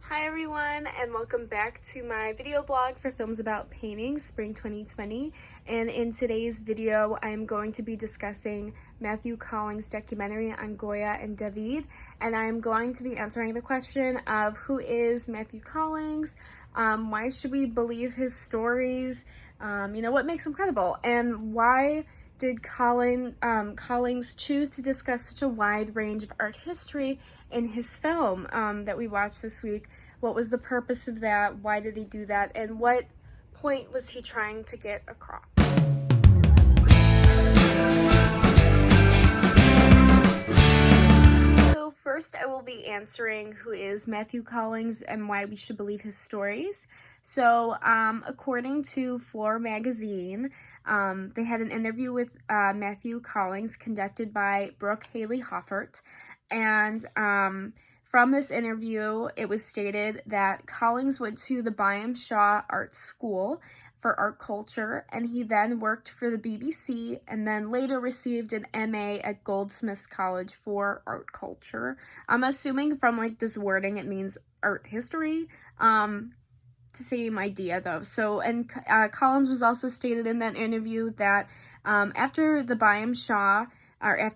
Hi everyone, and welcome back to my video blog for Films About Painting, Spring 2020. And in today's video, I'm going to be discussing Matthew Collings' documentary on Goya and David, and I'm going to be answering the question of who is Matthew Collings, why should we believe his stories, what makes him credible, and why did Collings choose to discuss such a wide range of art history in his film that we watched this week? What was the purpose of that? Why did he do that? And what point was he trying to get across? So first I will be answering who is Matthew Collings and why we should believe his stories. So according to Floor magazine, they had an interview with Matthew Collings conducted by Brooke Haley Hoffert, and from this interview, it was stated that Collings went to the Byam Shaw Art School for art culture, and he then worked for the BBC, and then later received an MA at Goldsmiths College for art culture. I'm assuming from this wording it means art history. Same idea though. So, and Collins was also stated in that interview that after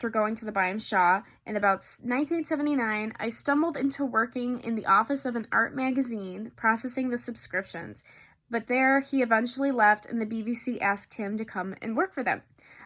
going to the Byam Shaw in about 1979, I stumbled into working in the office of an art magazine, processing the subscriptions. But there, he eventually left, and the BBC asked him to come and work for them.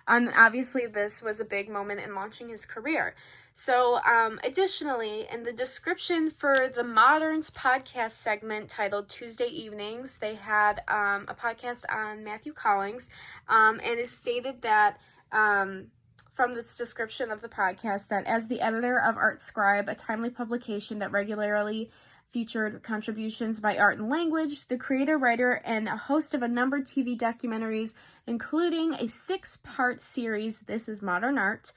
And obviously, this was a big moment in launching his career. So, additionally, in the description for the Moderns podcast segment titled Tuesday Evenings, they had a podcast on Matthew Collings, and it stated that from this description of the podcast that as the editor of Art Scribe, a timely publication that regularly featured contributions by art and language, the creator, writer, and a host of a number of TV documentaries, including a 6-part series, This is Modern Art,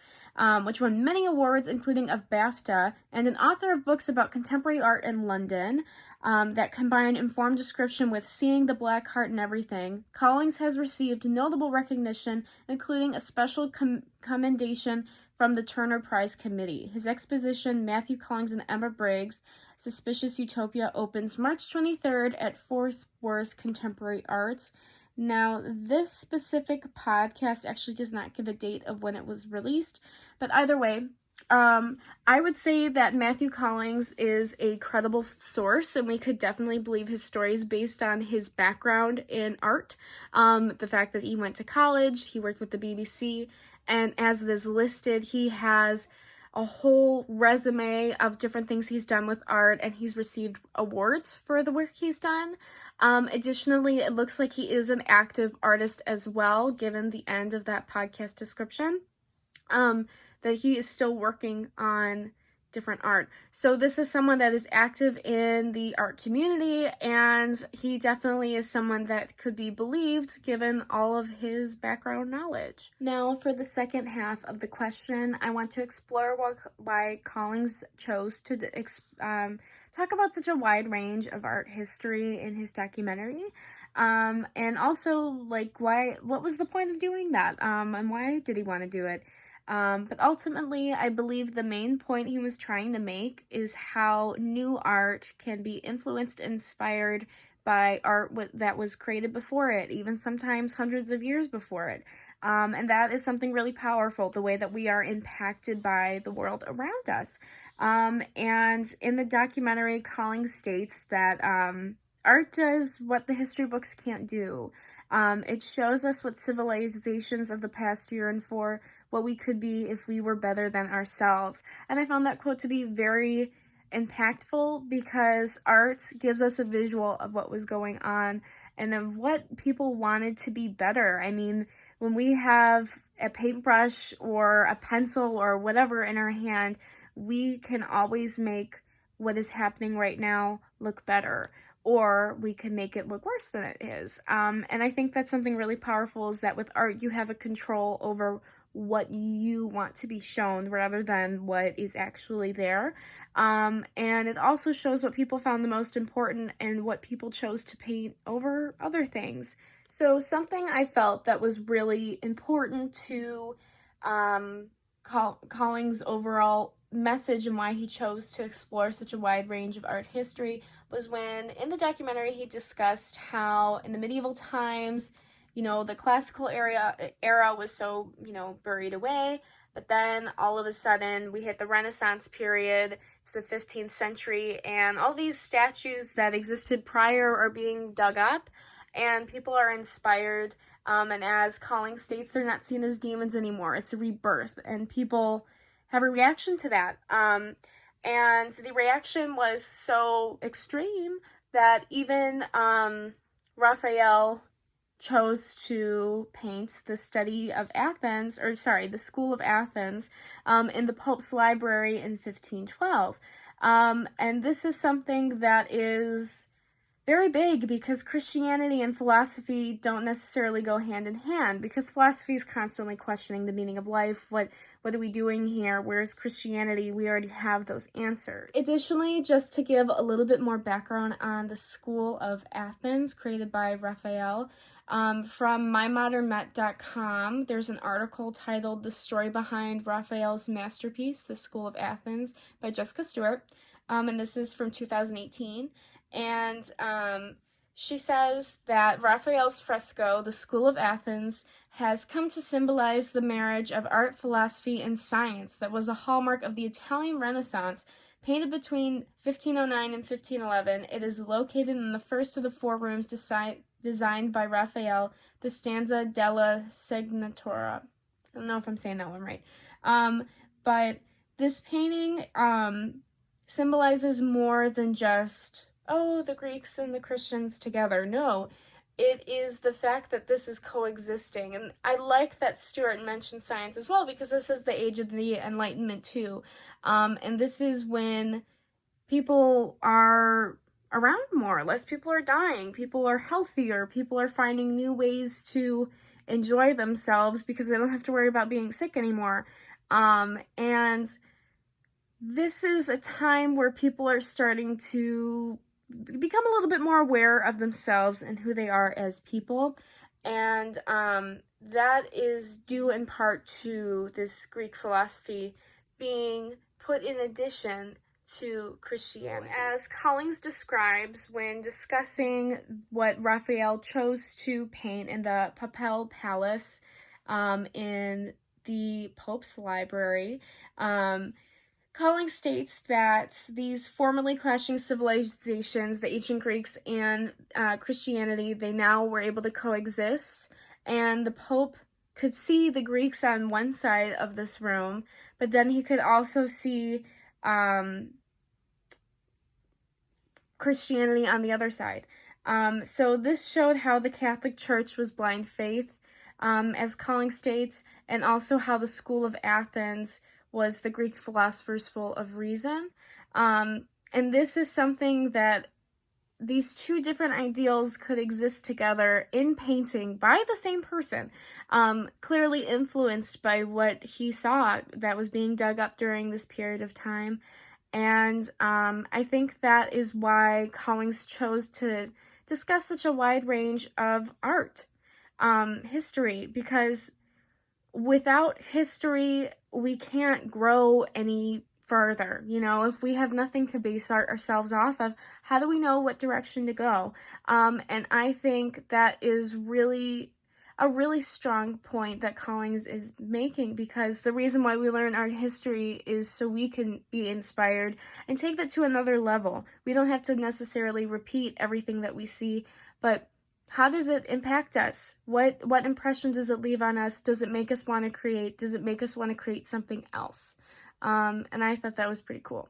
which won many awards, including of BAFTA, and an author of books about contemporary art in London that combine informed description with seeing the black heart in everything. Collings has received notable recognition, including a special commendation from the Turner Prize Committee. His exposition, Matthew Collings and Emma Briggs, Suspicious Utopia, opens March 23rd at Fort Worth Contemporary Arts. Now, this specific podcast actually does not give a date of when it was released, but either way, I would say that Matthew Collings is a credible source, and we could definitely believe his stories based on his background in art. The fact that he went to college, he worked with the BBC, and as it is listed, he has a whole resume of different things he's done with art, and he's received awards for the work he's done. Additionally, it looks like he is an active artist as well, given the end of that podcast description, that he is still working on different art. So this is someone that is active in the art community, and he definitely is someone that could be believed given all of his background knowledge. Now, for the second half of the question, I want to explore why Collings chose to talk about such a wide range of art history in his documentary, and also what was the point of doing that, and why did he want to do it? But ultimately, I believe the main point he was trying to make is how new art can be influenced and inspired by art that was created before it, even sometimes hundreds of years before it. And that is something really powerful, the way that we are impacted by the world around us. And in the documentary, Collings states that art does what the history books can't do. It shows us what civilizations of the past yearn for, what we could be if we were better than ourselves. And I found that quote to be very impactful because art gives us a visual of what was going on and of what people wanted to be better. I mean, when we have a paintbrush or a pencil or whatever in our hand, we can always make what is happening right now look better, or we can make it look worse than it is. And I think that's something really powerful, is that with art, you have a control over what you want to be shown rather than what is actually there. And it also shows what people found the most important and what people chose to paint over other things. So something I felt that was really important to Collings' overall message and why he chose to explore such a wide range of art history was when in the documentary he discussed how in the medieval times, the classical era was so, buried away, but then all of a sudden we hit the Renaissance period. It's the 15th century, and all these statues that existed prior are being dug up, and people are inspired. And as Collings states, they're not seen as demons anymore. It's a rebirth, and people have a reaction to that. And the reaction was so extreme that even Raphael chose to paint the School of Athens, in the Pope's library in 1512. And this is something that is very big because Christianity and philosophy don't necessarily go hand in hand, because philosophy is constantly questioning the meaning of life. What are we doing here? Where's Christianity? We already have those answers. Additionally, just to give a little bit more background on the School of Athens created by Raphael, from mymodernmet.com, there's an article titled "The Story Behind Raphael's Masterpiece, The School of Athens" by Jessica Stewart, and this is from 2018. And she says that Raphael's fresco, The School of Athens, has come to symbolize the marriage of art, philosophy, and science that was a hallmark of the Italian Renaissance. Painted between 1509 and 1511, it is located in the first of the four rooms designed by Raphael, the Stanza della Segnatura. I don't know if I'm saying that one right. But this painting symbolizes more than just, the Greeks and the Christians together. No, it is the fact that this is coexisting. And I like that Stewart mentioned science as well, because this is the age of the Enlightenment too. And this is when people are around more, less people are dying, people are healthier, people are finding new ways to enjoy themselves because they don't have to worry about being sick anymore. And this is a time where people are starting to become a little bit more aware of themselves and who they are as people. And that is due in part to this Greek philosophy being put in addition to Christianity. As Collings describes when discussing what Raphael chose to paint in the Papal Palace in the Pope's library, Collings states that these formerly clashing civilizations, the ancient Greeks and Christianity, they now were able to coexist, and the Pope could see the Greeks on one side of this room, but then he could also see Christianity on the other side. So this showed how the Catholic Church was blind faith, as Collings states, and also how the School of Athens was the Greek philosophers full of reason. And this is something that these two different ideals could exist together in painting by the same person, clearly influenced by what he saw that was being dug up during this period of time. And I think that is why Collings chose to discuss such a wide range of art history, because without history, we can't grow any further. If we have nothing to base ourselves off of, how do we know what direction to go? And I think that is really a really strong point that Collings is making, because the reason why we learn art history is so we can be inspired and take that to another level. We don't have to necessarily repeat everything that we see, but how does it impact us? What impression does it leave on us? Does it make us want to create? Does it make us want to create something else? And I thought that was pretty cool.